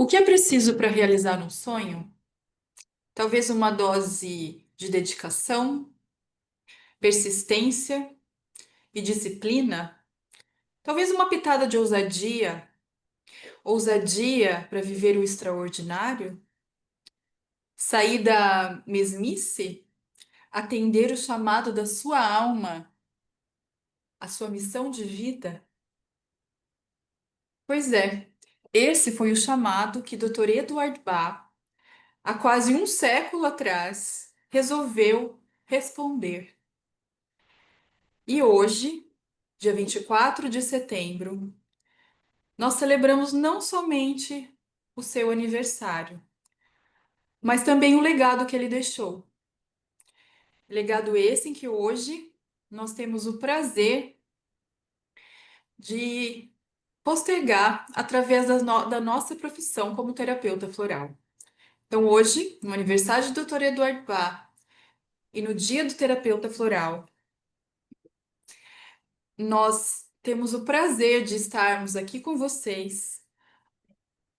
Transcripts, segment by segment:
O que é preciso para realizar um sonho? Talvez uma dose de dedicação, persistência e disciplina. Talvez uma pitada de ousadia, ousadia para viver o extraordinário. Sair da mesmice, atender o chamado da sua alma, a sua missão de vida. Pois é, esse foi o chamado que Dr. Edward Bach, há quase um século atrás, resolveu responder. E hoje, dia 24 de setembro, nós celebramos não somente o seu aniversário, mas também o legado que ele deixou. Legado esse em que hoje nós temos o prazer de postergar através da nossa profissão como terapeuta floral. Então, hoje, no aniversário do Dr. Eduardo Bach e no dia do terapeuta floral, nós temos o prazer de estarmos aqui com vocês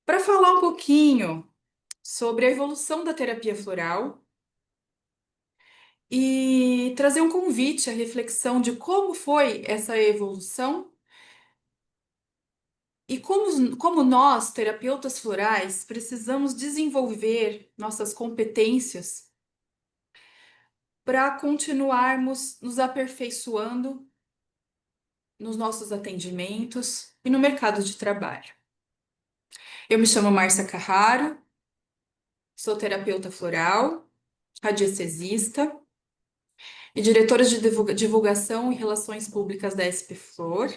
para falar um pouquinho sobre a evolução da terapia floral e trazer um convite à reflexão de como foi essa evolução e como nós, terapeutas florais, precisamos desenvolver nossas competências para continuarmos nos aperfeiçoando nos nossos atendimentos e no mercado de trabalho. Eu me chamo Márcia Carraro, sou terapeuta floral, radiestesista e diretora de divulgação e relações públicas da SP Flor.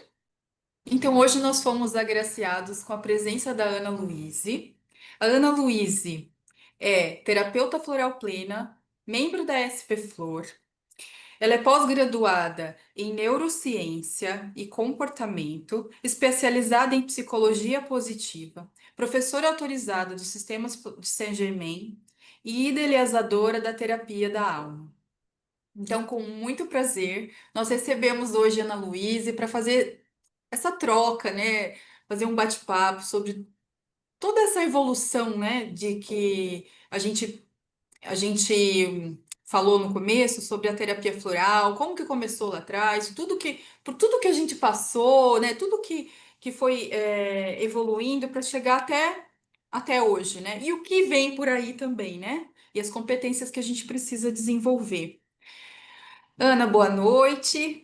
Então, hoje nós fomos agraciados com a presença da Ana Luíse. A Ana Luíse é terapeuta floral plena, membro da SP Flor. Ela é pós-graduada em neurociência e comportamento, especializada em psicologia positiva, professora autorizada dos sistemas de Saint-Germain e idealizadora da terapia da alma. Então, com muito prazer, nós recebemos hoje a Ana Luíse para fazer essa troca, né? Fazer um bate-papo sobre toda essa evolução, né? De que a gente falou no começo sobre a terapia floral, como que começou lá atrás, por tudo que a gente passou, né? Tudo que foi evoluindo para chegar até hoje, né? E o que vem por aí também, né? E as competências que a gente precisa desenvolver. Ana, boa noite.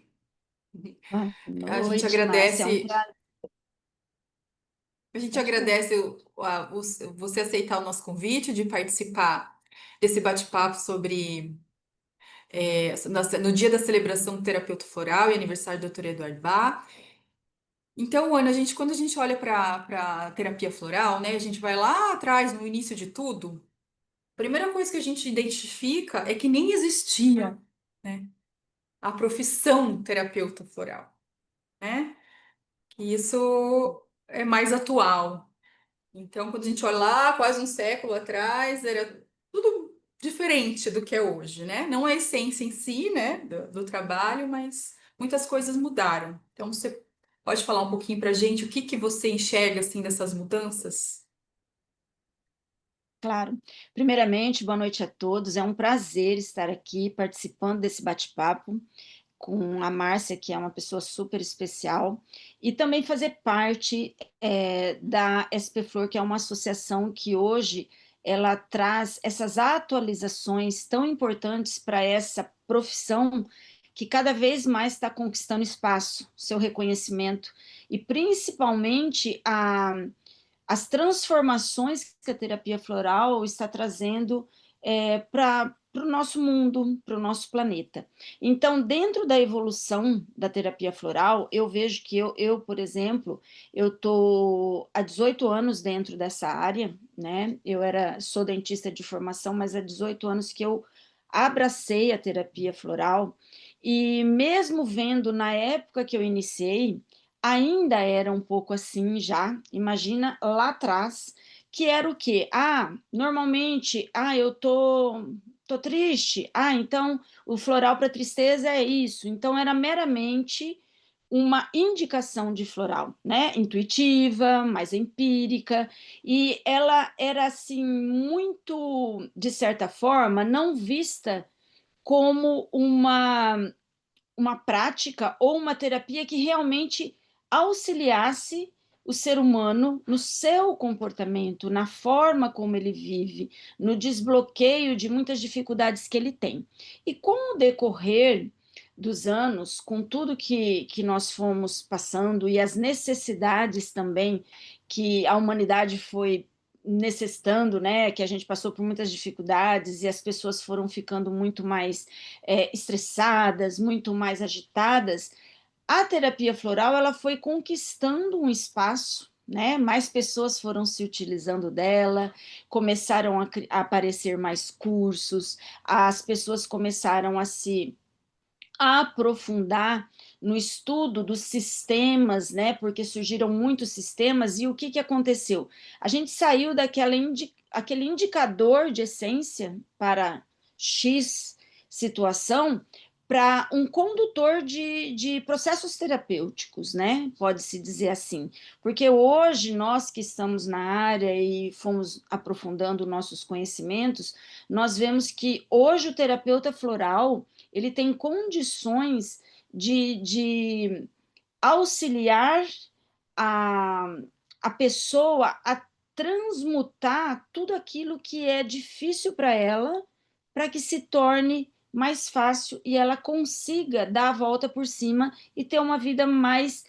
Boa A gente noite, Márcia. É um agradece, prazer. a gente Pode falar. agradece você aceitar o nosso convite de participar desse bate-papo sobre no dia da celebração do terapeuta floral e aniversário do Dr. Eduardo Bach. Então, Ana, quando a gente olha para a terapia floral, né, a gente vai lá atrás, no início de tudo, a primeira coisa que a gente identifica é que nem existia, né, a profissão terapeuta floral, né? E isso é mais atual. Então, quando a gente olha lá, quase um século atrás, era tudo diferente do que é hoje, né? Não a essência em si, né, do trabalho, mas muitas coisas mudaram. Então, você pode falar um pouquinho para a gente o que que você enxerga assim dessas mudanças? Claro. Primeiramente, boa noite a todos. É um prazer estar aqui participando desse bate-papo com a Márcia, que é uma pessoa super especial, e também fazer parte da SP Flor, que é uma associação que hoje ela traz essas atualizações tão importantes para essa profissão que cada vez mais está conquistando espaço, seu reconhecimento, e principalmente as transformações que a terapia floral está trazendo para o nosso mundo, para o nosso planeta. Então, dentro da evolução da terapia floral, eu vejo que por exemplo, eu estou há 18 anos dentro dessa área, né? Sou dentista de formação, mas há 18 anos que eu abracei a terapia floral, e mesmo vendo na época que eu iniciei, ainda era um pouco assim já, imagina lá atrás, que era o quê? Normalmente, eu tô triste, então o floral para tristeza é isso. Então era meramente uma indicação de floral, né? Intuitiva, mais empírica, e ela era assim muito, de certa forma, não vista como uma prática ou uma terapia que realmente auxiliasse o ser humano no seu comportamento, na forma como ele vive, no desbloqueio de muitas dificuldades que ele tem. E com o decorrer dos anos, com tudo que nós fomos passando e as necessidades também que a humanidade foi necessitando, né, que a gente passou por muitas dificuldades e as pessoas foram ficando muito mais estressadas, muito mais agitadas, a terapia floral ela foi conquistando um espaço, né? Mais pessoas foram se utilizando dela, começaram a aparecer mais cursos, as pessoas começaram a se aprofundar no estudo dos sistemas, né? Porque surgiram muitos sistemas, e o que aconteceu? A gente saiu aquele indicador de essência para X situação para um condutor de processos terapêuticos, né? Pode-se dizer assim. Porque hoje, nós que estamos na área e fomos aprofundando nossos conhecimentos, nós vemos que hoje o terapeuta floral ele tem condições de auxiliar a, a pessoa a transmutar tudo aquilo que é difícil para ela, para que se torne mais fácil e ela consiga dar a volta por cima e ter uma vida mais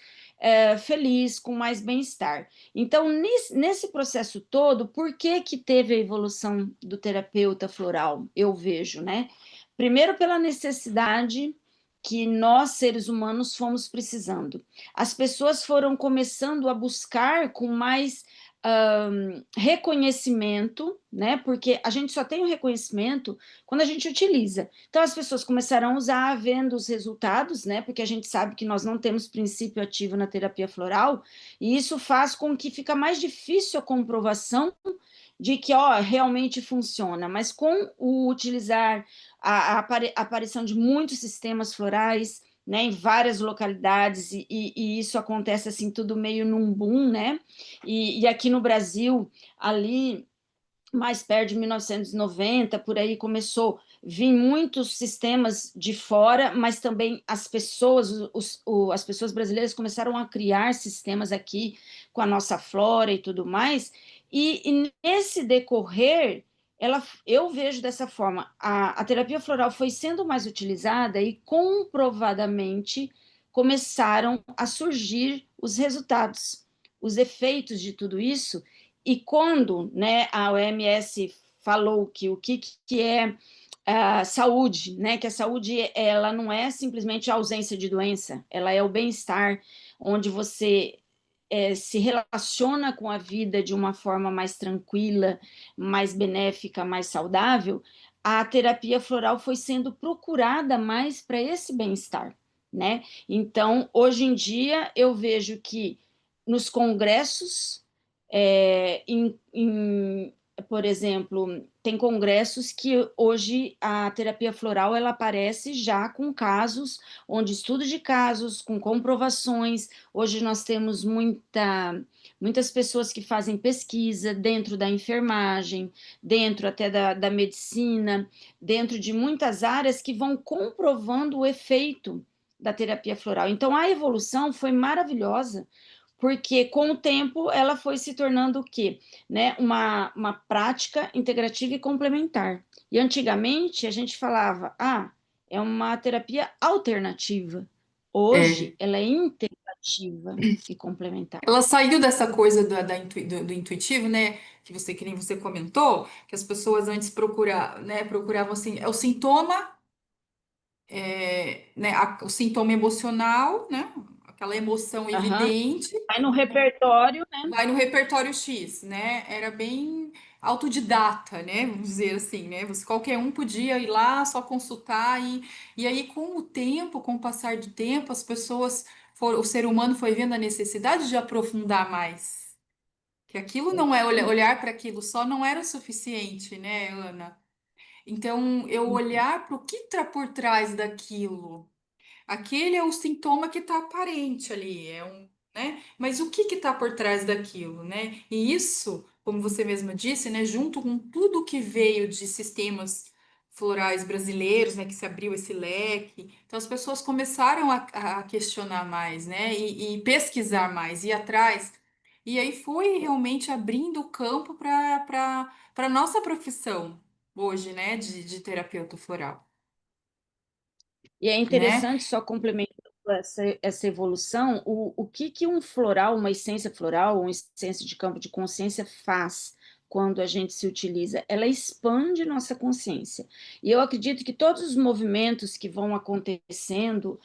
feliz, com mais bem-estar. Então, nesse processo todo, por que teve a evolução do terapeuta floral? Eu vejo, né? Primeiro, pela necessidade que nós, seres humanos, fomos precisando. As pessoas foram começando a buscar com mais reconhecimento, né? Porque a gente só tem o reconhecimento quando a gente utiliza. Então, as pessoas começaram a usar, vendo os resultados, né? Porque a gente sabe que nós não temos princípio ativo na terapia floral, e isso faz com que fica mais difícil a comprovação de que ó, realmente funciona, mas com o utilizar a aparição de muitos sistemas florais, né, em várias localidades, e isso acontece assim, tudo meio num boom, né? E aqui no Brasil, ali mais perto de 1990, por aí começou a vir muitos sistemas de fora, mas também as pessoas, as pessoas brasileiras começaram a criar sistemas aqui com a nossa flora e tudo mais, e nesse decorrer, eu vejo dessa forma, a terapia floral foi sendo mais utilizada e comprovadamente começaram a surgir os resultados, os efeitos de tudo isso, e quando, né, a OMS falou que o que é a saúde, né, que a saúde ela não é simplesmente a ausência de doença, ela é o bem-estar, onde você se relaciona com a vida de uma forma mais tranquila, mais benéfica, mais saudável, a terapia floral foi sendo procurada mais para esse bem-estar, né? Então, hoje em dia, eu vejo que nos congressos, por exemplo, tem congressos que hoje a terapia floral ela aparece já com casos, onde estudo de casos, com comprovações. Hoje nós temos muitas pessoas que fazem pesquisa dentro da enfermagem, dentro até da medicina, dentro de muitas áreas que vão comprovando o efeito da terapia floral. Então, a evolução foi maravilhosa, porque com o tempo ela foi se tornando o quê? Né? Uma prática integrativa e complementar. E antigamente a gente falava, é uma terapia alternativa. Hoje É. ela é integrativa e complementar. Ela saiu dessa coisa do intuitivo, né? Que nem você comentou, que as pessoas antes procuravam assim, é o sintoma, né? O sintoma emocional, né? Aquela emoção Uhum. evidente. Vai no repertório, né? Vai no repertório X, né? Era bem autodidata, né? Vamos dizer assim, né? Qualquer um podia ir lá só consultar e aí com o tempo, com o passar do tempo, o ser humano foi vendo a necessidade de aprofundar mais. Que aquilo não é olhar para aquilo só não era o suficiente, né, Ana? Então, eu olhar para o que está por trás daquilo. aquele é o sintoma que está aparente ali, né? Mas o que está por trás daquilo, né? E isso, como você mesma disse, né, junto com tudo que veio de sistemas florais brasileiros, né, que se abriu esse leque, então as pessoas começaram a questionar mais, né, e pesquisar mais, ir atrás. E aí foi realmente abrindo o campo para nossa profissão hoje, né, de terapeuta floral, E é né? interessante, só complementando essa evolução, o que, que um floral, uma essência floral, uma essência de campo de consciência faz quando a gente se utiliza? Ela expande nossa consciência. E eu acredito que todos os movimentos que vão acontecendo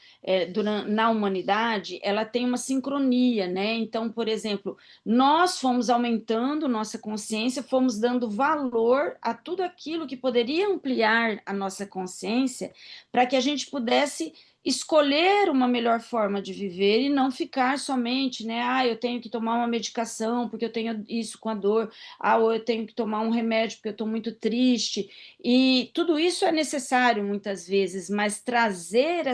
na humanidade, ela tem uma sincronia, né? Então, por exemplo, nós fomos aumentando nossa consciência, fomos dando valor a tudo aquilo que poderia ampliar a nossa consciência para que a gente pudesse escolher uma melhor forma de viver e não ficar somente, né? Ah, eu tenho que tomar uma medicação porque eu tenho isso com a dor, ah, ou eu tenho que tomar um remédio porque eu estou muito triste. E tudo isso é necessário muitas vezes, mas trazer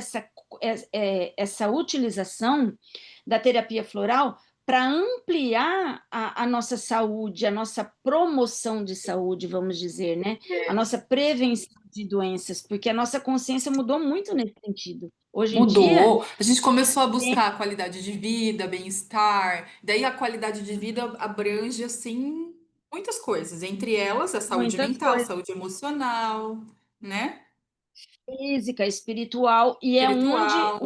essa utilização da terapia floral para ampliar a nossa saúde, a nossa promoção de saúde, vamos dizer, né? A nossa prevenção de doenças, porque a nossa consciência mudou muito nesse sentido. Hoje em dia, Mudou. A gente começou a buscar a qualidade de vida, bem-estar. Daí a qualidade de vida abrange assim muitas coisas, entre elas a saúde muitas mental, coisas, saúde emocional, né? física, espiritual, e é onde Espiritual.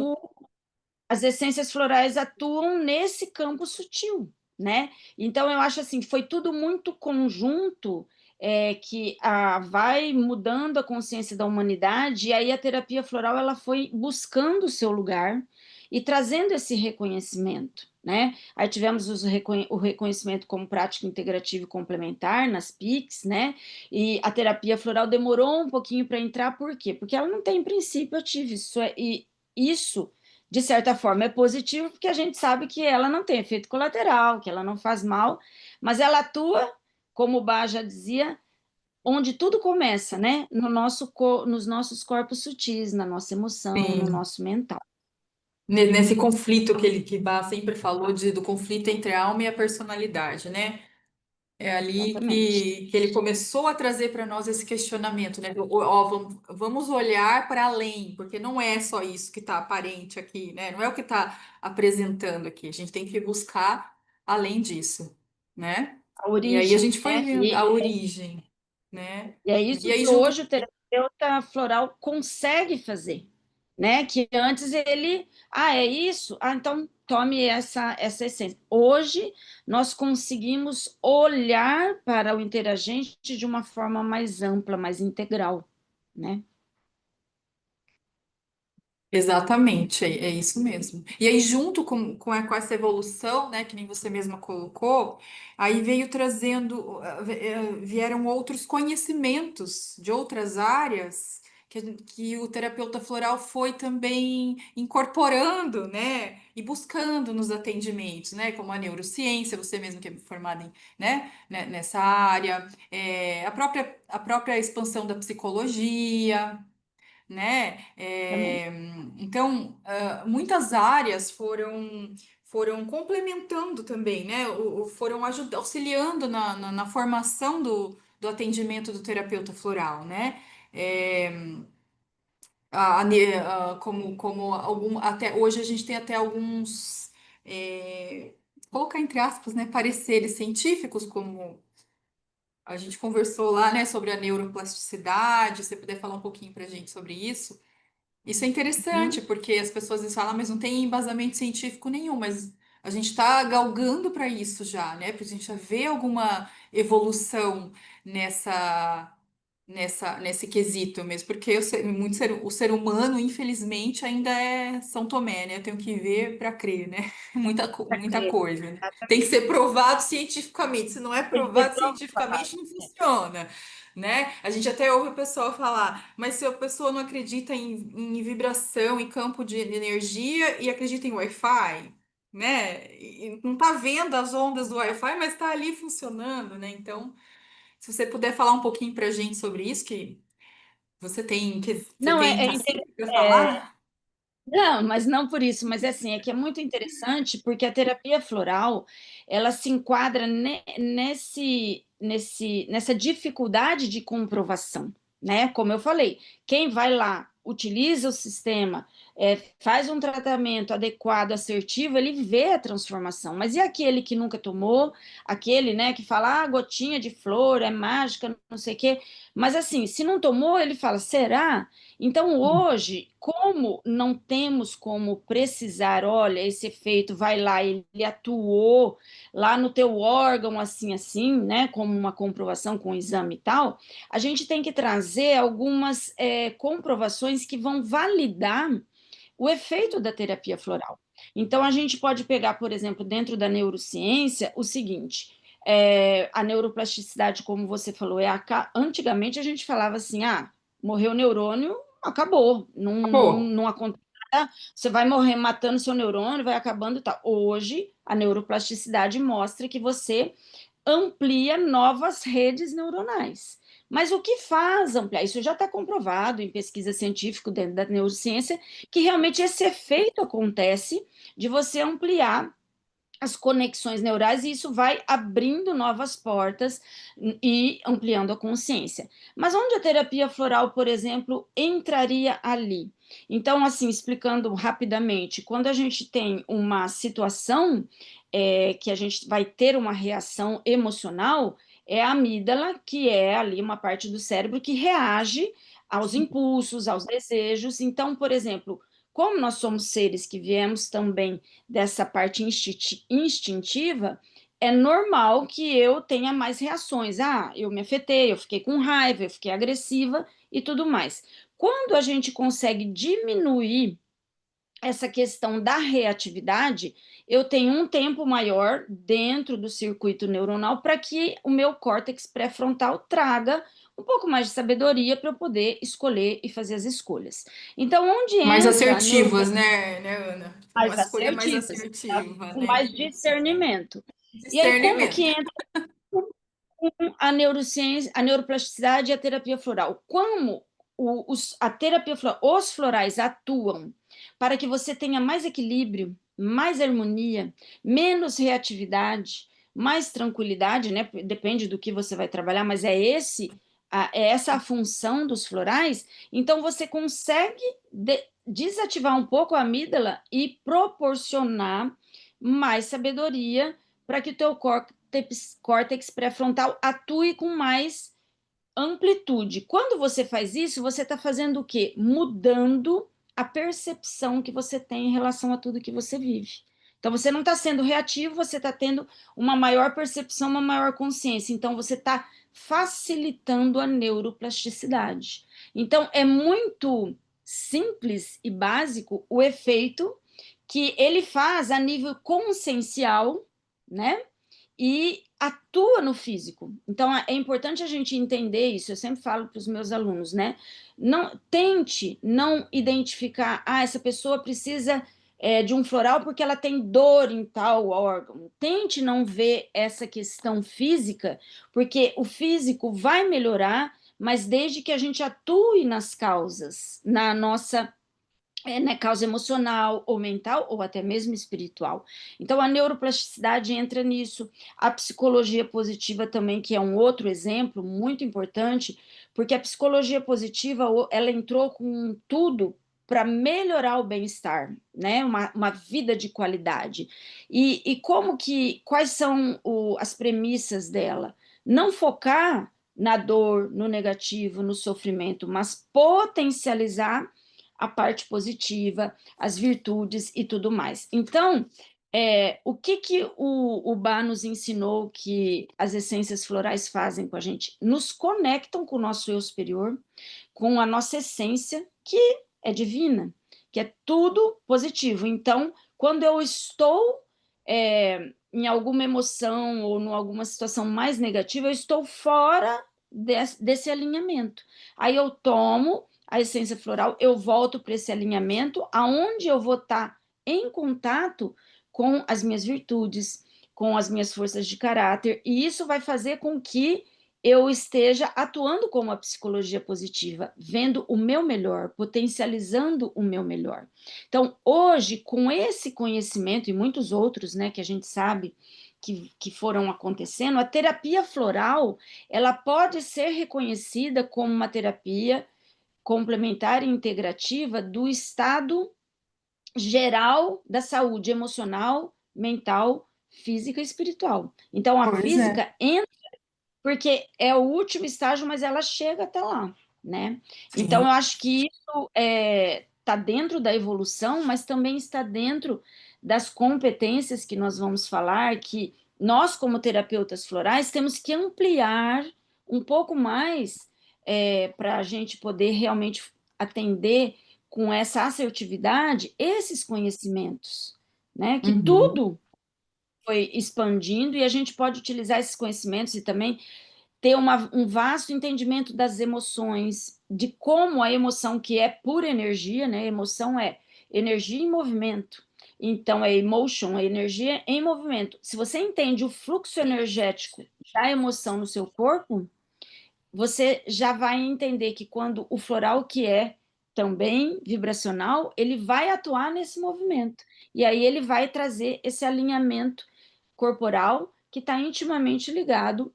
as essências florais atuam nesse campo sutil, né? Então eu acho assim, foi tudo muito conjunto que vai mudando a consciência da humanidade e aí a terapia floral ela foi buscando o seu lugar e trazendo esse reconhecimento, né? Aí tivemos o reconhecimento como prática integrativa e complementar nas PICs, né? E a terapia floral demorou um pouquinho para entrar, por quê? Porque ela não tem princípio ativo, isso de certa forma, é positivo, porque a gente sabe que ela não tem efeito colateral, que ela não faz mal, mas ela atua, como o Bach já dizia, onde tudo começa, né? Nos nossos corpos sutis, na nossa emoção, no Sim. nosso mental. Nesse conflito que Bá sempre falou do conflito entre a alma e a personalidade, né? É ali Exatamente. que ele começou a trazer para nós esse questionamento, né? Ó, vamos olhar para além, porque não é só isso que está aparente aqui, né? Não é o que está apresentando aqui. A gente tem que buscar além disso, né? A E aí a origem, gente foi né? vendo a origem, né? E é E isso aí que junto. hoje o terapeuta floral consegue fazer, né? Que antes ele, é isso? Ah, então tome essa essência. Hoje nós conseguimos olhar para o interagente de uma forma mais ampla, mais integral, né? Exatamente, é isso mesmo. E aí, junto com essa evolução, né, que nem você mesma colocou, aí veio trazendo, vieram outros conhecimentos de outras áreas que o terapeuta floral foi também incorporando, né, e buscando nos atendimentos, né, como a neurociência, você mesmo que é formada nessa área, a própria expansão da psicologia, né? Também. Então, muitas áreas foram complementando também, né? Foram auxiliando na formação do atendimento do terapeuta floral, né? É, como até hoje a gente tem até alguns colocar entre aspas, né, pareceres científicos, como a gente conversou lá, né, sobre a neuroplasticidade. Se você puder falar um pouquinho para a gente sobre isso. Isso é interessante, Uhum. porque as pessoas às vezes falam, mas não tem embasamento científico nenhum, mas a gente está galgando para isso já, né? Porque a gente já vê alguma evolução nessa, nesse quesito mesmo, porque o ser humano, infelizmente, ainda é São Tomé, né? Eu tenho que ver para crer, né? Para Muita crer. coisa, né? Tem que ser provado cientificamente. Se não é Tem que ser provado provado. cientificamente, não funciona, né? A gente até ouve o pessoal falar, mas se a pessoa não acredita em vibração e campo de energia e acredita em Wi-Fi, né? E não tá vendo as ondas do Wi-Fi, mas está ali funcionando, né? Então, se você puder falar um pouquinho pra gente sobre isso, que você Não, tem é cacife para falar? Não, mas não por isso, mas é assim, é que é muito interessante porque a terapia floral, ela se enquadra nessa dificuldade de comprovação, né? Como eu falei, quem vai lá, utiliza o sistema, faz um tratamento adequado, assertivo, ele vê a transformação. Mas e aquele que nunca tomou, aquele, né, que fala, ah, gotinha de flor, é mágica, não sei o quê. Mas assim, se não tomou, ele fala, será? Então, hoje, como não temos como precisar, olha, esse efeito vai lá, ele atuou lá no teu órgão, assim, assim, né, como uma comprovação com o exame e tal, a gente tem que trazer algumas comprovações que vão validar o efeito da terapia floral. Então, a gente pode pegar, por exemplo, dentro da neurociência, o seguinte. A neuroplasticidade, como você falou, antigamente a gente falava assim: ah, morreu o neurônio, acabou, Acabou. não acontece nada, você vai morrer matando seu neurônio, vai acabando e tal. Hoje, a neuroplasticidade mostra que você amplia novas redes neuronais. Mas o que faz ampliar? Isso já está comprovado em pesquisa científica dentro da neurociência, que realmente esse efeito acontece de você ampliar as conexões neurais e isso vai abrindo novas portas e ampliando a consciência. Mas onde a terapia floral, por exemplo, entraria ali? Então, assim, explicando rapidamente, quando a gente tem uma situação que a gente vai ter uma reação emocional, é a amígdala, que é ali uma parte do cérebro que reage aos impulsos, aos desejos. Então, por exemplo, como nós somos seres que viemos também dessa parte instintiva, é normal que eu tenha mais reações. Ah, eu me afetei, eu fiquei com raiva, eu fiquei agressiva e tudo mais. Quando a gente consegue diminuir essa questão da reatividade, eu tenho um tempo maior dentro do circuito neuronal para que o meu córtex pré-frontal traga um pouco mais de sabedoria para eu poder escolher e fazer as escolhas. Então, onde Mais entra a assertivas, neuroplasticidade né, Ana? Tipo, uma mais escolha mais assertivas, tá? assertiva, Com né? mais discernimento. E aí, como que Discernimento. entra a neurociência, a neuroplasticidade e a terapia floral? Como a terapia floral, os florais atuam para que você tenha mais equilíbrio, mais harmonia, menos reatividade, mais tranquilidade, né? Depende do que você vai trabalhar, mas é essa a função dos florais. Então você consegue desativar um pouco a amígdala e proporcionar mais sabedoria para que o teu córtex pré-frontal atue com mais amplitude. Quando você faz isso, você está fazendo o quê? Mudando a percepção que você tem em relação a tudo que você vive. Então, você não está sendo reativo, você está tendo uma maior percepção, uma maior consciência. Então, você está facilitando a neuroplasticidade. Então, é muito simples e básico o efeito que ele faz a nível consciencial, né? E atua no físico. Então é importante a gente entender isso. Eu sempre falo para os meus alunos, né? Não tente não identificar, ah, essa pessoa precisa de um floral porque ela tem dor em tal órgão. Tente não ver essa questão física, porque o físico vai melhorar, mas desde que a gente atue nas causas, na nossa né, causa emocional ou mental ou até mesmo espiritual. Então a neuroplasticidade entra nisso, a psicologia positiva também, que é um outro exemplo muito importante, porque a psicologia positiva ela entrou com tudo para melhorar o bem-estar, né? Uma vida de qualidade. E quais são as premissas dela? Não focar na dor, no negativo, no sofrimento, mas potencializar a parte positiva, as virtudes e tudo mais. Então, o que o Bá nos ensinou que as essências florais fazem com a gente? Nos conectam com o nosso eu superior, com a nossa essência, que é divina, que é tudo positivo. Então, quando eu estou em alguma emoção ou em alguma situação mais negativa, eu estou fora desse alinhamento. Aí eu tomo a essência floral, eu volto para esse alinhamento, aonde eu vou estar em contato com as minhas virtudes, com as minhas forças de caráter, e isso vai fazer com que eu esteja atuando como a psicologia positiva, vendo o meu melhor, potencializando o meu melhor. Então, hoje, com esse conhecimento e muitos outros, né, que a gente sabe que foram acontecendo, a terapia floral, ela pode ser reconhecida como uma terapia complementar e integrativa do estado geral da saúde emocional, mental, física e espiritual. Então, a Pois é. física entra porque é o último estágio, mas ela chega até lá, né? Então, eu Sim. acho que isso está dentro da evolução, mas também está dentro das competências que nós vamos falar, que nós, como terapeutas florais, temos que ampliar um pouco mais para a gente poder realmente atender com essa assertividade esses conhecimentos, né? Que Uhum. tudo foi expandindo e a gente pode utilizar esses conhecimentos e também ter um vasto entendimento das emoções, de como a emoção, que é pura energia, né? Emoção é energia em movimento. Então, é emotion, é energia em movimento. Se você entende o fluxo energético da emoção no seu corpo, você já vai entender que quando o floral, que é também vibracional, ele vai atuar nesse movimento. E aí ele vai trazer esse alinhamento corporal que está intimamente ligado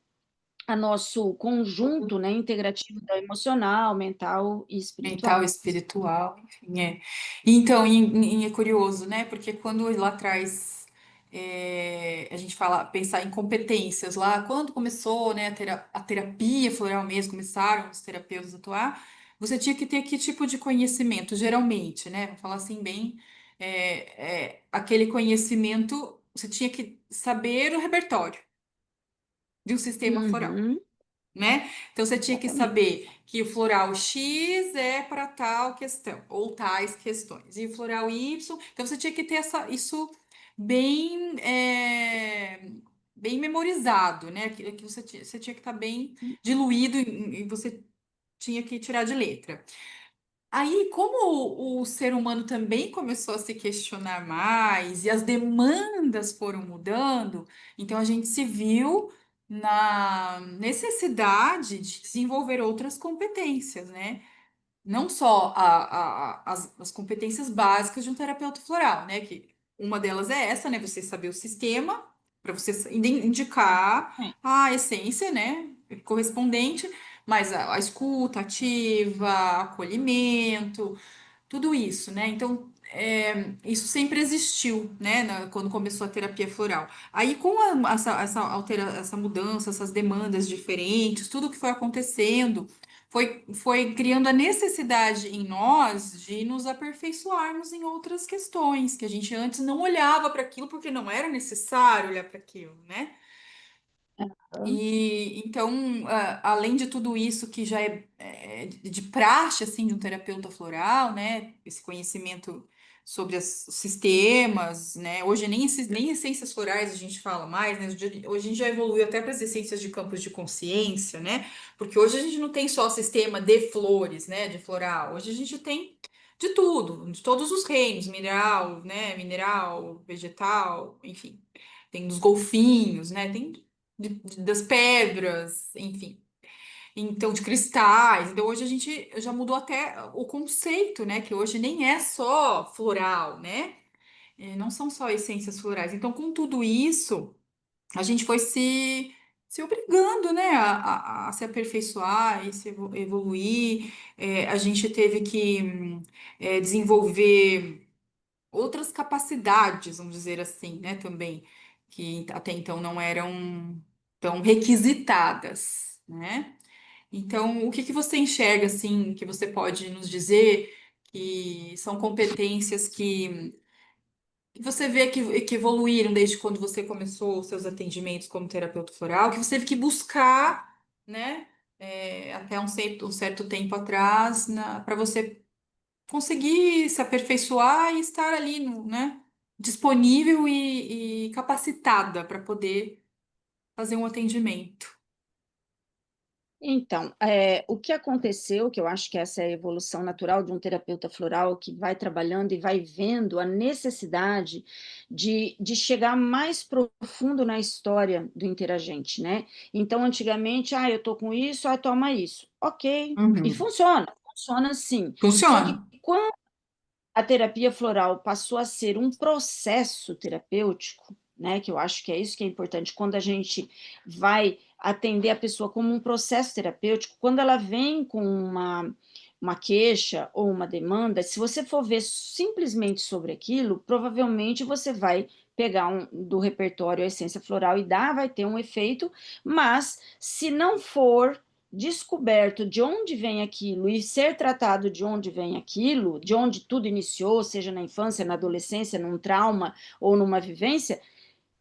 a nosso conjunto, né, integrativo da emocional, mental e Mental, espiritual. espiritual, enfim, é. Então, é curioso, né? Porque quando lá atrás a gente fala, pensar em competências lá, quando começou, né, a terapia floral mesmo, começaram os terapeutas a atuar, você tinha que ter que tipo de conhecimento, geralmente, né? Vou falar assim bem, aquele conhecimento, você tinha que saber o repertório de um sistema floral, Uhum, né? Então você tinha que exatamente. saber que o floral X é para tal questão, ou tais questões, e o floral Y, então você tinha que ter isso bem, bem memorizado, né? Que você tinha que estar bem diluído e você tinha que tirar de letra. Aí, como o ser humano também começou a se questionar mais e as demandas foram mudando, então a gente se viu na necessidade de desenvolver outras competências, né? Não só as competências básicas de um terapeuta floral, né? Que uma delas é essa, né? Você saber o sistema, para você indicar É. a essência, né? Correspondente, mas a escuta ativa, acolhimento, tudo isso, né? Então, isso sempre existiu, né? Quando começou a terapia floral. Aí, com essa mudança, essas demandas diferentes, tudo que foi acontecendo, foi criando a necessidade em nós de nos aperfeiçoarmos em outras questões, que a gente antes não olhava para aquilo porque não era necessário olhar para aquilo, né? E então, além de tudo isso que já é de praxe assim de um terapeuta floral, né? Esse conhecimento sobre os sistemas, né? Hoje nem essências florais a gente fala mais, né? Hoje a gente já evoluiu até para as essências de campos de consciência, né? Porque hoje a gente não tem só sistema de flores, né? De floral. Hoje a gente tem de tudo, de todos os reinos, mineral, né? Mineral, vegetal, enfim. Tem dos golfinhos, né? Tem das pedras, enfim. Então, de cristais. Então, hoje a gente já mudou até o conceito, né? Que hoje nem é só floral, né? Não são só essências florais. Então, com tudo isso, a gente foi se obrigando, né? A se aperfeiçoar e se evoluir. A gente teve que desenvolver outras capacidades, vamos dizer assim, né, também, que até então não eram tão requisitadas, né? Então, o que que você enxerga, assim, que você pode nos dizer que são competências que você vê que evoluíram desde quando você começou os seus atendimentos como terapeuta floral, que você teve que buscar, né, até um certo tempo atrás, para você conseguir se aperfeiçoar e estar ali, né, disponível e capacitada para poder fazer um atendimento. Então, o que aconteceu, que eu acho que essa é a evolução natural de um terapeuta floral que vai trabalhando e vai vendo a necessidade de chegar mais profundo na história do interagente, né? Então, antigamente, eu tô com isso, toma isso. Ok, e Uhum. funciona sim. Só que Funciona. quando a terapia floral passou a ser um processo terapêutico, né? Que eu acho que é isso que é importante, quando a gente vai atender a pessoa como um processo terapêutico, quando ela vem com uma queixa ou uma demanda, se você for ver simplesmente sobre aquilo, provavelmente você vai pegar do repertório a essência floral e vai ter um efeito, mas se não for descoberto de onde vem aquilo e ser tratado de onde vem aquilo, de onde tudo iniciou, seja na infância, na adolescência, num trauma ou numa vivência,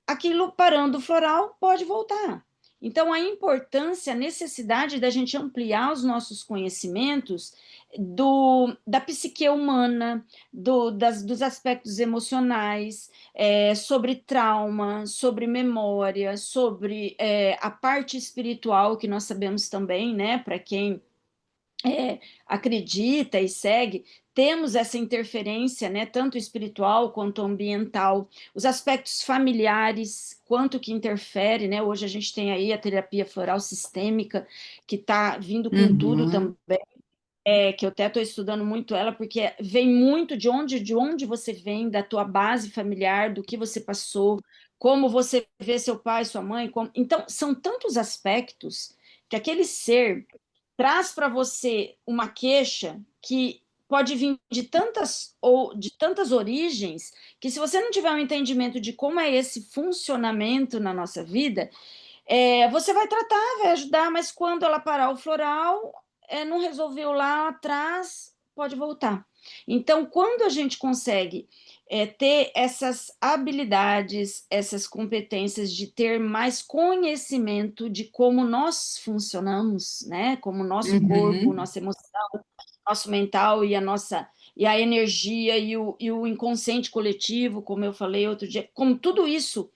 aquilo parando o floral pode voltar. Então, a importância, a necessidade da gente ampliar os nossos conhecimentos da psique humana, dos aspectos emocionais, sobre trauma, sobre memória, sobre a parte espiritual, que nós sabemos também, né, para quem acredita e segue, temos essa interferência, né, tanto espiritual quanto ambiental, os aspectos familiares, quanto que interfere, né? Hoje a gente tem aí a terapia floral sistêmica, que está vindo com tudo Uhum. também, que eu até estou estudando muito ela, porque vem muito de onde você vem, da tua base familiar, do que você passou, como você vê seu pai, sua mãe, então são tantos aspectos que aquele ser traz para você uma queixa que pode vir de tantas origens, que se você não tiver um entendimento de como é esse funcionamento na nossa vida, você vai tratar, vai ajudar, mas quando ela parar o floral, não resolveu lá atrás, pode voltar. Então, quando a gente consegue ter essas habilidades, essas competências de ter mais conhecimento de como nós funcionamos, né? Como o nosso corpo, Uhum. nossa emoção, nosso mental e a energia e o inconsciente coletivo, como eu falei outro dia, como tudo isso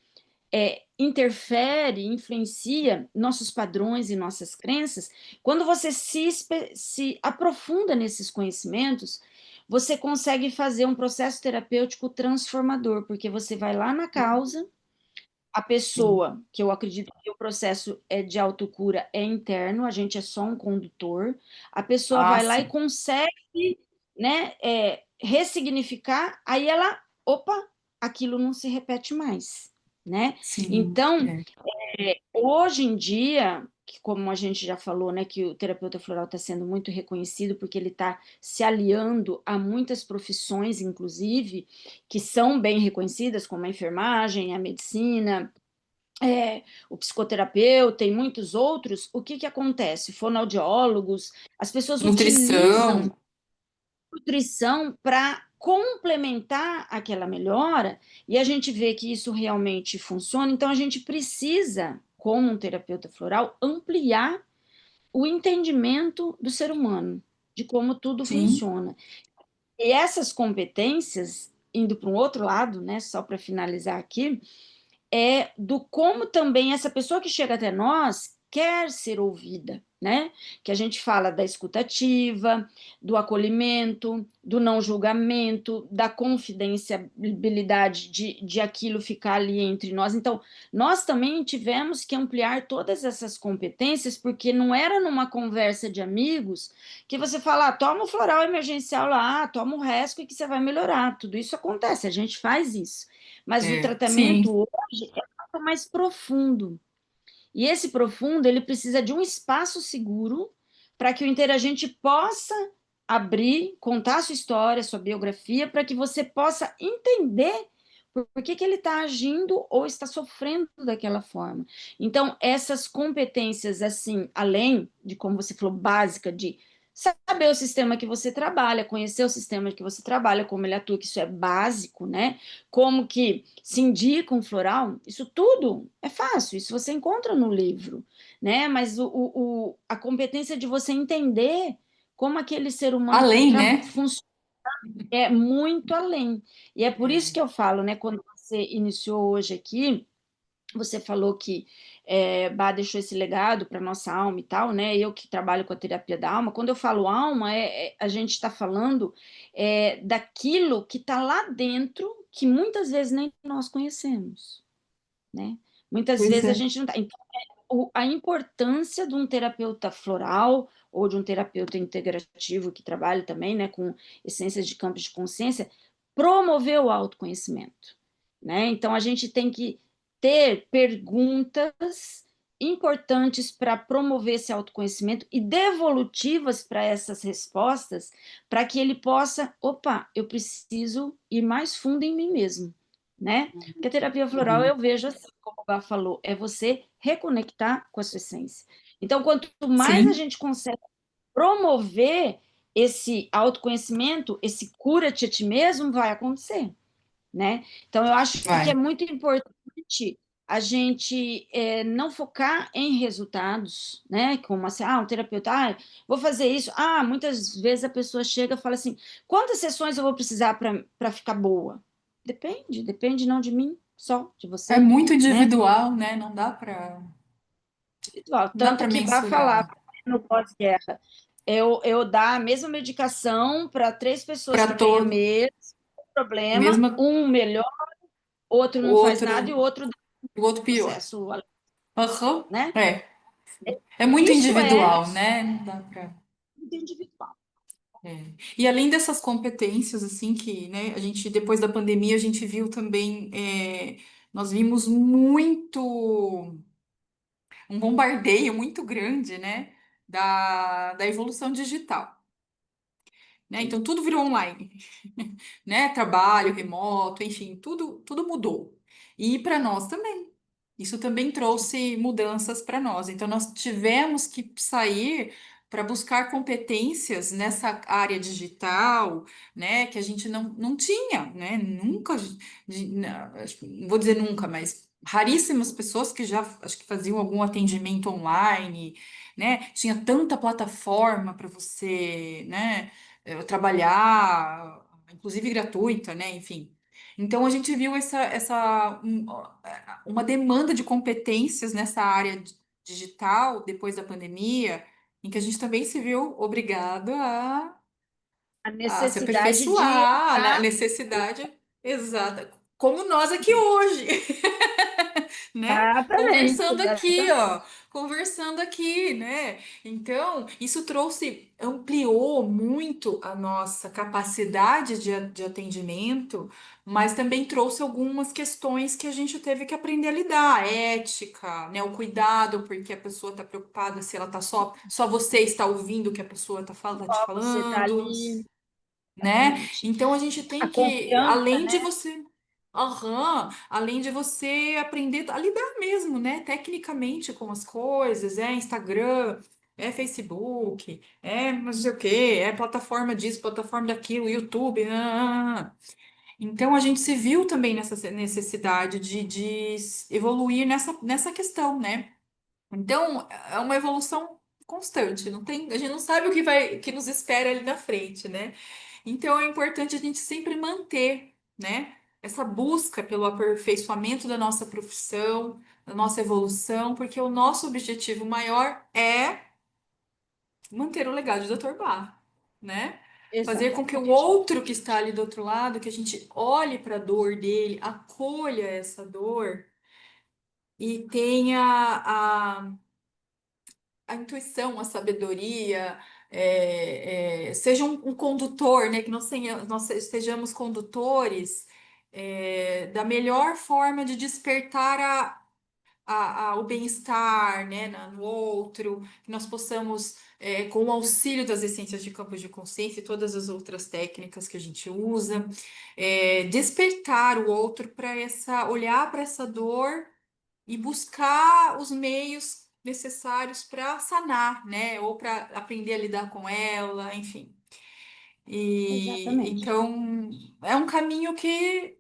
interfere, influencia nossos padrões e nossas crenças, quando você se aprofunda nesses conhecimentos, você consegue fazer um processo terapêutico transformador, porque você vai lá na causa, a Sim. pessoa, que eu acredito que o processo de autocura é interno, a gente é só um condutor, a pessoa Ah, vai lá e sim. consegue, né, ressignificar, aí ela, opa, aquilo não se repete mais, né? Sim. Então, É. hoje em dia, que como a gente já falou, né, que o terapeuta floral está sendo muito reconhecido porque ele está se aliando a muitas profissões, inclusive, que são bem reconhecidas, como a enfermagem, a medicina, o psicoterapeuta e muitos outros. O que acontece? Fonoaudiólogos, as pessoas utilizam Nutrição. nutrição para complementar aquela melhora, e a gente vê que isso realmente funciona, então a gente precisa, como um terapeuta floral, ampliar o entendimento do ser humano, de como tudo Sim. funciona. E essas competências, indo para um outro lado, né, só para finalizar aqui, do como também essa pessoa que chega até nós quer ser ouvida, né? Que a gente fala da escutativa, do acolhimento, do não julgamento, da confidencialidade de aquilo ficar ali entre nós. Então, nós também tivemos que ampliar todas essas competências, porque não era numa conversa de amigos que você fala, toma o floral emergencial lá, toma o resco e que você vai melhorar. Tudo isso acontece, a gente faz isso. Mas o tratamento Sim. hoje é muito mais profundo. E esse profundo, ele precisa de um espaço seguro para que o interagente possa abrir, contar a sua história, a sua biografia, para que você possa entender por que ele está agindo ou está sofrendo daquela forma. Então, essas competências, assim, além de, como você falou, básica, de saber o sistema que você trabalha, conhecer o sistema que você trabalha, como ele atua, que isso é básico, né? Como que se indica um floral, isso tudo é fácil, isso você encontra no livro, né? Mas a competência de você entender como aquele ser humano Além, né? funciona é muito além. E é por isso É. que eu falo, né? Quando você iniciou hoje aqui, Você falou que Bach deixou esse legado para nossa alma e tal, né? Eu que trabalho com a terapia da alma, quando eu falo alma, a gente está falando daquilo que está lá dentro, que muitas vezes nem nós conhecemos, né? Muitas Pois vezes a é. gente não está. Então, a importância de um terapeuta floral ou de um terapeuta integrativo que trabalha também, né, com essências de campos de consciência, promover o autoconhecimento, né? Então a gente tem que ter perguntas importantes para promover esse autoconhecimento e devolutivas para essas respostas, para que ele possa, opa, eu preciso ir mais fundo em mim mesmo, né? Porque a terapia floral Uhum. eu vejo assim, como o Bá falou, é você reconectar com a sua essência. Então, quanto mais a Sim, gente consegue promover esse autoconhecimento, esse cura-te a ti mesmo, vai acontecer, né? Então, eu acho que é vai. muito importante a gente não focar em resultados, né? Como assim, um terapeuta, vou fazer isso. Muitas vezes a pessoa chega e fala assim, quantas sessões eu vou precisar para ficar boa? Depende não de mim, só de É você, muito né? individual, né? Individual. Não dá Tanto para que vai falar mensurar. no pós-guerra, eu dar a mesma medicação para três pessoas que Para têm o todo, mesmo problema, mesmo um melhor, outro o não faz nada outro, e o outro dá o outro um pior. processo, Aham. né? É muito Isso é individual, né? Não dá para. muito individual. E além dessas competências, assim, que, né, a gente, depois da pandemia, a gente viu também, nós vimos um bombardeio muito grande, né, da evolução digital, né? Então, tudo virou online, né? Trabalho remoto, enfim, tudo mudou. E para nós também. Isso também trouxe mudanças para nós. Então, nós tivemos que sair para buscar competências nessa área digital, né? Que a gente não tinha, né? Nunca, não vou dizer nunca, mas raríssimas pessoas que já acho que faziam algum atendimento online, né? Tinha tanta plataforma para você, né? Trabalhar, inclusive gratuita, né? Enfim. Então a gente viu uma demanda de competências nessa área digital depois da pandemia, em que a gente também se viu obrigado A a se necessidade de aperfeiçoar, né? A entrar necessidade exata, como nós aqui hoje, né? exatamente, Conversando aqui, exatamente. ó, conversando aqui, né? Então, isso ampliou muito a nossa capacidade de atendimento, mas também trouxe algumas questões que a gente teve que aprender a lidar, a ética, né? O cuidado, porque a pessoa está preocupada se ela tá só você está ouvindo o que a pessoa tá te Ó, você está falando, ali, né? exatamente. Então a gente A tem que, confiança, né? além de você aprender a lidar mesmo, né? Tecnicamente com as coisas, Instagram, Facebook, não sei o quê, plataforma disso, plataforma daquilo, YouTube. Então a gente se viu também nessa necessidade de evoluir nessa questão, né? Então é uma evolução constante, não tem, a gente não sabe o que nos espera ali na frente, né? Então é importante a gente sempre manter, né, essa busca pelo aperfeiçoamento da nossa profissão, da nossa evolução, porque o nosso objetivo maior é manter o legado do Dr. Bach, né? Fazer com que o Exatamente. outro que está ali do outro lado, que a gente olhe para a dor dele, acolha essa dor e tenha a intuição, a sabedoria, seja um condutor, né? Que nós sejamos condutores da melhor forma de despertar o bem-estar, né, no outro, que nós possamos, com o auxílio das essências de campos de consciência e todas as outras técnicas que a gente usa, despertar o outro para olhar para essa dor e buscar os meios necessários para sanar, né? Ou para aprender a lidar com ela, enfim. E Exatamente. então é um caminho que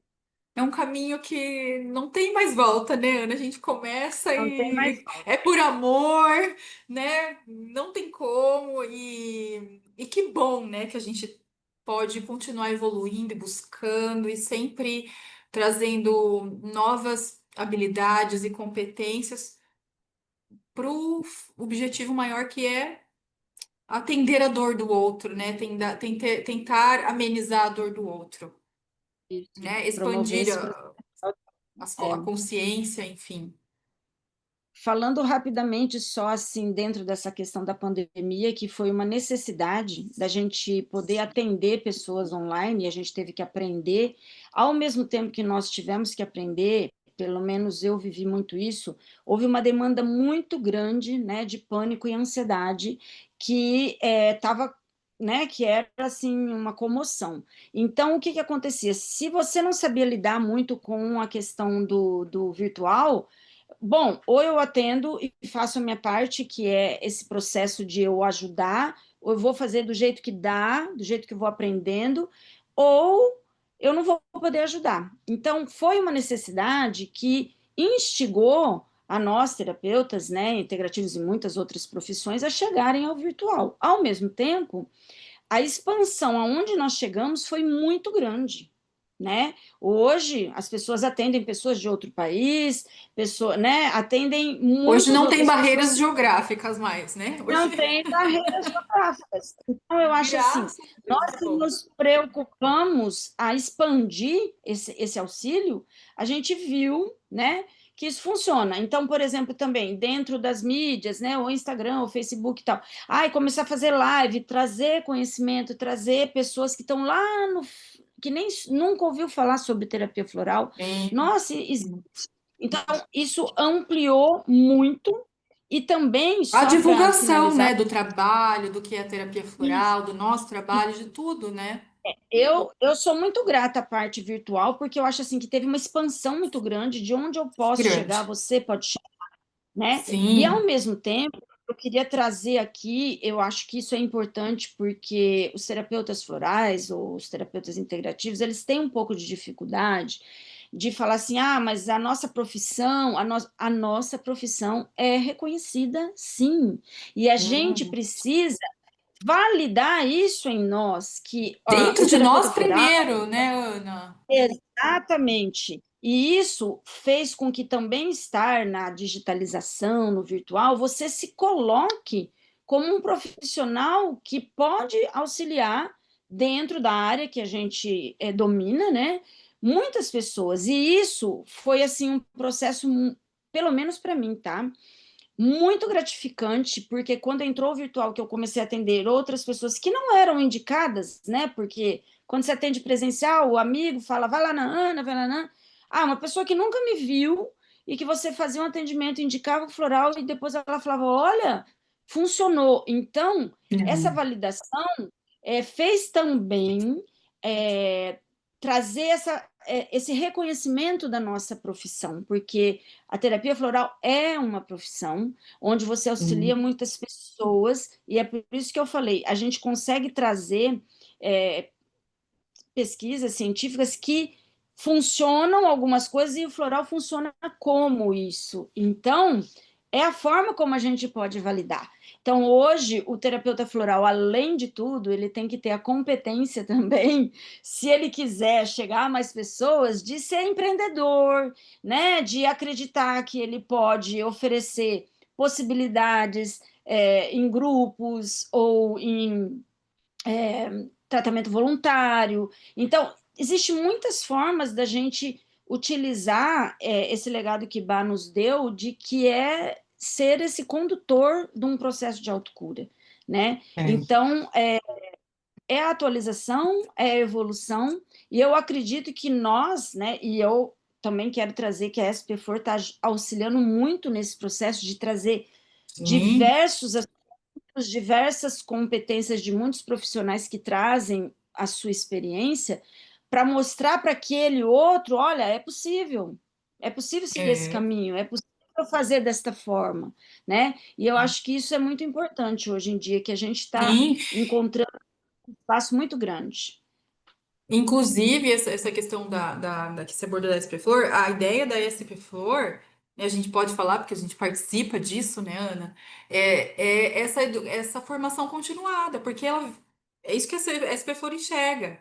não tem mais volta, né, Ana? A gente começa Não tem mais e volta. é por amor, né? Não tem como e que bom, né, que a gente pode continuar evoluindo e buscando e sempre trazendo novas habilidades e competências para o objetivo maior que é atender a dor do outro, né? Tentar amenizar a dor do outro, Isso. né? Promover Expandir esse processo. a É. consciência, enfim. Falando rapidamente, só assim, dentro dessa questão da pandemia, que foi uma necessidade da gente poder atender pessoas online, e a gente teve que aprender, ao mesmo tempo que nós tivemos que aprender, pelo menos eu vivi muito isso, houve uma demanda muito grande, né, de pânico e ansiedade, que estava, né, que era assim uma comoção. Então, o que que acontecia? Se você não sabia lidar muito com a questão do virtual, bom, ou eu atendo e faço a minha parte, que é esse processo de eu ajudar, ou eu vou fazer do jeito que dá, do jeito que eu vou aprendendo, ou eu não vou poder ajudar. Então, foi uma necessidade que instigou a nós, terapeutas, né, integrativos e muitas outras profissões, a chegarem ao virtual. Ao mesmo tempo, a expansão aonde nós chegamos foi muito grande, né? Hoje as pessoas atendem pessoas de outro país, né? Atendem Hoje muitas não tem outras pessoas, barreiras geográficas mais, né? Hoje, não tem barreiras geográficas. Então eu acho assim, graças a Deus, nós que que bom. nos preocupamos a expandir esse auxílio, a gente viu, né, que isso funciona. Então, por exemplo, também dentro das mídias, né, o Instagram, o Facebook e tal, ai, começar a fazer live, trazer conhecimento, trazer pessoas que estão lá no que nem nunca ouviu falar sobre terapia floral. Sim. Nossa, então isso ampliou muito e também A só para divulgação, finalizar. né, do trabalho, do que é terapia floral, do nosso trabalho, de tudo, né? Eu sou muito grata à parte virtual, porque eu acho assim que teve uma expansão muito grande de onde eu posso chegar, Grande. você pode chegar, né? E ao Sim, mesmo tempo, eu queria trazer aqui, eu acho que isso é importante porque os terapeutas florais ou os terapeutas integrativos, eles têm um pouco de dificuldade de falar assim, ah, mas a nossa profissão, a nossa profissão é reconhecida, sim, e a gente sim. precisa validar isso em nós, que Dentro o de nós terapeuta floral, primeiro, né, Ana? exatamente, e isso fez com que também estar na digitalização, no virtual, você se coloque como um profissional que pode auxiliar dentro da área que a gente domina, né? Muitas pessoas, e isso foi assim um processo, pelo menos para mim, tá? Muito gratificante, porque quando entrou o virtual, que eu comecei a atender outras pessoas que não eram indicadas, né? Porque quando você atende presencial, o amigo fala, vai lá na Ana, vai lá na. Ah, uma pessoa que nunca me viu e que você fazia um atendimento, indicava o floral e depois ela falava, olha, funcionou. Então, essa Uhum. validação fez também é, trazer esse reconhecimento da nossa profissão, porque a terapia floral é uma profissão onde você auxilia Sim. muitas pessoas, e é por isso que eu falei, a gente consegue trazer é, pesquisas científicas que funcionam algumas coisas e o floral funciona como isso. Então, é a forma como a gente pode validar. Então, hoje, o terapeuta floral, além de tudo, ele tem que ter a competência também, se ele quiser chegar a mais pessoas, de ser empreendedor, né? De acreditar que ele pode oferecer possibilidades em grupos ou em tratamento voluntário. Então, existem muitas formas da gente utilizar esse legado que Bá nos deu, de que é ser esse condutor de um processo de autocura, né? É. Então, é a atualização, é a evolução, e eu acredito que nós, né, e eu também quero trazer que a SPFOR está auxiliando muito nesse processo de trazer Sim, diversos diversas competências de muitos profissionais que trazem a sua experiência para mostrar para aquele outro, olha, é possível seguir esse é. caminho, é possível fazer desta forma, né? E eu acho que isso é muito importante hoje em dia, que a gente está Sim, encontrando um espaço muito grande. inclusive, essa questão que você abordou da SP Flor, a ideia da SP Flor, né, a gente pode falar, porque a gente participa disso, né, Ana? É essa formação continuada, porque é isso que a SP Flor enxerga,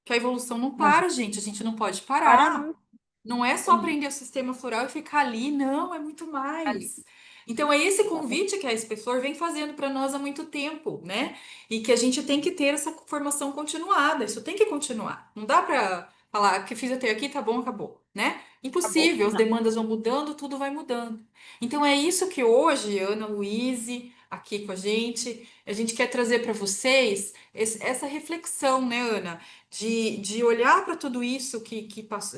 que a evolução não Aham. para, gente, a gente não pode Para parar. não. Não é só aprender o sistema floral e ficar ali, não, é muito ali. mais. Então, é esse Exatamente. convite que a Espeflor vem fazendo para nós há muito tempo, né? E que a gente tem que ter essa formação continuada, isso tem que continuar. Não dá para falar que fiz até aqui, tá bom, acabou, né? Acabou. Impossível, as Não. demandas vão mudando, tudo vai mudando. Então, é isso que hoje, Ana Luíse, aqui com a gente quer trazer para vocês essa reflexão, né, Ana? De olhar para tudo isso que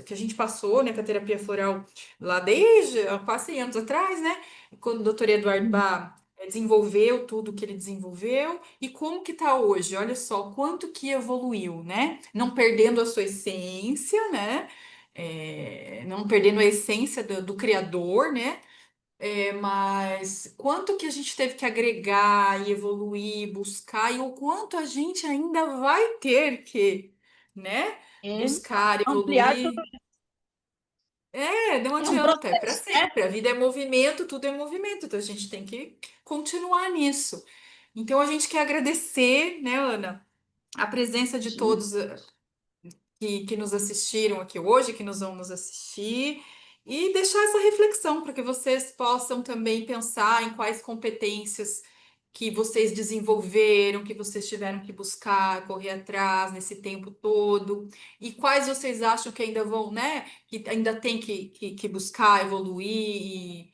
a gente passou, né, com a terapia floral lá desde há quase 100 anos atrás, né? Quando o doutor Eduardo Bach desenvolveu tudo que ele desenvolveu e como que está hoje. Olha só quanto que evoluiu, né? Não perdendo a sua essência, né? Não perdendo a essência do criador, né? Mas quanto que a gente teve que agregar e evoluir, buscar, e o quanto a gente ainda vai ter que, né, É buscar, ampliar tudo. evoluir. Não É um adianta, é para processo, né? sempre. A vida é movimento, tudo é movimento, então a gente tem que continuar nisso. Então a gente quer agradecer, né, Ana, a presença de Imagina. todos que nos assistiram aqui hoje, que nos vão nos assistir, e deixar essa reflexão para que vocês possam também pensar em quais competências que vocês desenvolveram, que vocês tiveram que buscar, correr atrás nesse tempo todo, e quais vocês acham que ainda vão, né, que ainda tem que buscar, evoluir.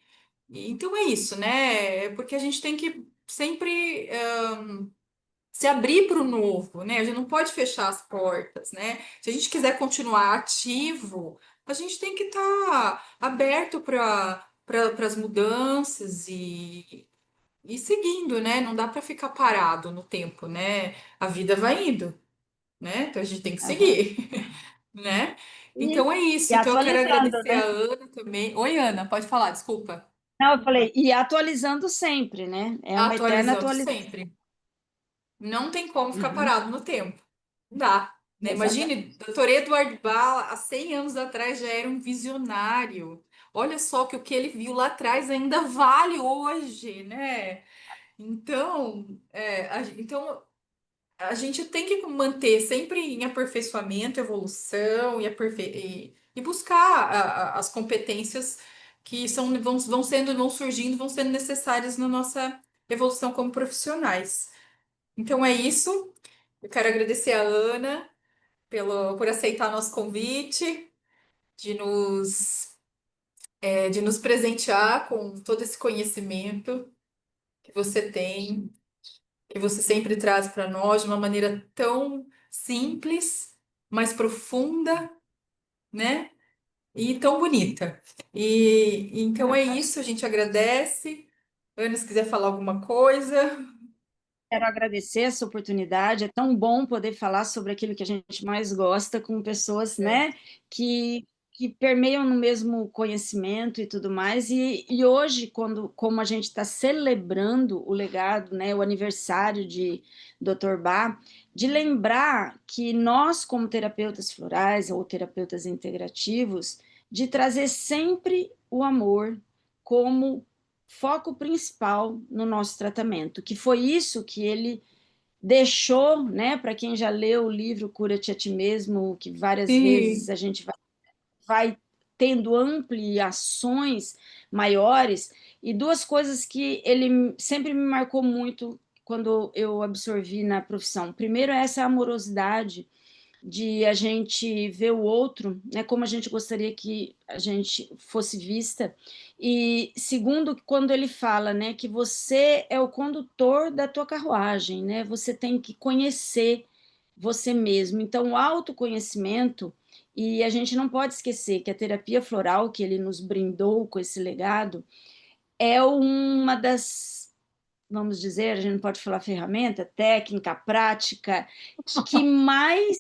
Então é isso, né? É porque a gente tem que sempre se abrir para o novo, né? A gente não pode fechar as portas, né? Se a gente quiser continuar ativo, a gente tem que estar aberto para as mudanças e seguindo, né? Não dá para ficar parado no tempo, né? A vida vai indo, né? Então a gente tem que Aham. seguir, né? E, Então é e isso. Então eu quero atualizando, agradecer né? a Ana também. Oi, Ana, pode falar, desculpa. Não, eu falei, e atualizando sempre, né? É uma eterna Atualizando atualização. sempre. Não tem como ficar Uhum. parado no tempo. Não dá, né? Exatamente. Imagine, doutor Eduardo Bala, há 100 anos atrás, já era um visionário. Olha só que o que ele viu lá atrás ainda vale hoje, né? Então, então a gente tem que manter sempre em aperfeiçoamento, evolução e buscar as competências que vão surgindo, vão sendo necessárias na nossa evolução como profissionais. Então é isso. Eu quero agradecer a Ana por aceitar nosso convite, de de nos presentear com todo esse conhecimento que você tem, que você sempre traz para nós de uma maneira tão simples, mas profunda, né? E tão bonita. E então é isso, a gente agradece. Ana, se quiser falar alguma coisa, Quero agradecer essa oportunidade. É tão bom poder falar sobre aquilo que a gente mais gosta com pessoas, é, né, que permeiam no mesmo conhecimento e tudo mais. E hoje, como a gente está celebrando o legado, né, o aniversário de Dr. Bá, de lembrar que nós, como terapeutas florais ou terapeutas integrativos, de trazer sempre o amor como foco principal no nosso tratamento, que foi isso que ele deixou, né, para quem já leu o livro Cura-te a ti mesmo, que várias vezes sim, a gente vai tendo ampliações maiores, e duas coisas que ele sempre me marcou muito quando eu absorvi na profissão. Primeiro, é essa amorosidade de a gente ver o outro, né, como a gente gostaria que a gente fosse vista. E segundo, quando ele fala, né, que você é o condutor da tua carruagem, né? Você tem que conhecer você mesmo. Então, o autoconhecimento, e a gente não pode esquecer que a terapia floral que ele nos brindou com esse legado é uma das, vamos dizer, a gente não pode falar ferramenta, técnica, prática, que mais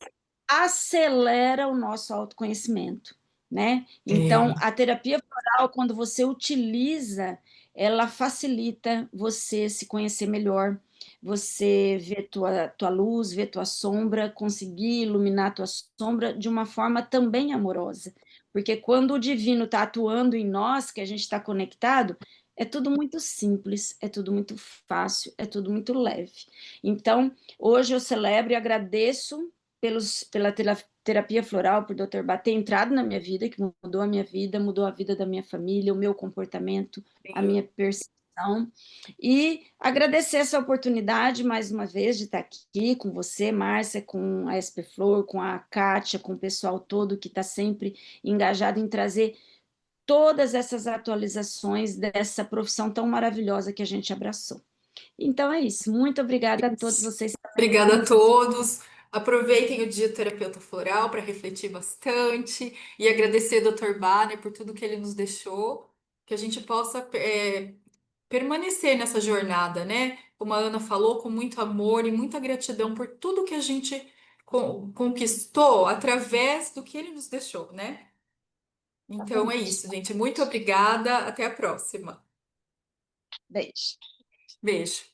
acelera o nosso autoconhecimento, né? Então, é, a terapia floral, quando você utiliza, ela facilita você se conhecer melhor, você ver tua luz, ver tua sombra, conseguir iluminar tua sombra de uma forma também amorosa. Porque quando o divino está atuando em nós, que a gente está conectado, é tudo muito simples, é tudo muito fácil, é tudo muito leve. Então, hoje eu celebro e agradeço pela terapia floral, por Dr. Bá ter entrado na minha vida, que mudou a minha vida, mudou a vida da minha família, o meu comportamento, a Eu. minha percepção. E agradecer essa oportunidade, mais uma vez, de estar aqui com você, Márcia, com a SP Flor, com a Kátia, com o pessoal todo que está sempre engajado em trazer todas essas atualizações dessa profissão tão maravilhosa que a gente abraçou. Então é isso. Muito obrigada a todos vocês também por Obrigada a nos assistir. todos. Aproveitem o Dia do Terapeuta Floral para refletir bastante e agradecer ao Dr. Banner por tudo que ele nos deixou, que a gente possa permanecer nessa jornada, né? Como a Ana falou, com muito amor e muita gratidão por tudo que a gente conquistou através do que ele nos deixou, né? Então é Exatamente. isso, gente. Muito obrigada. Até a próxima. Beijo. Beijo.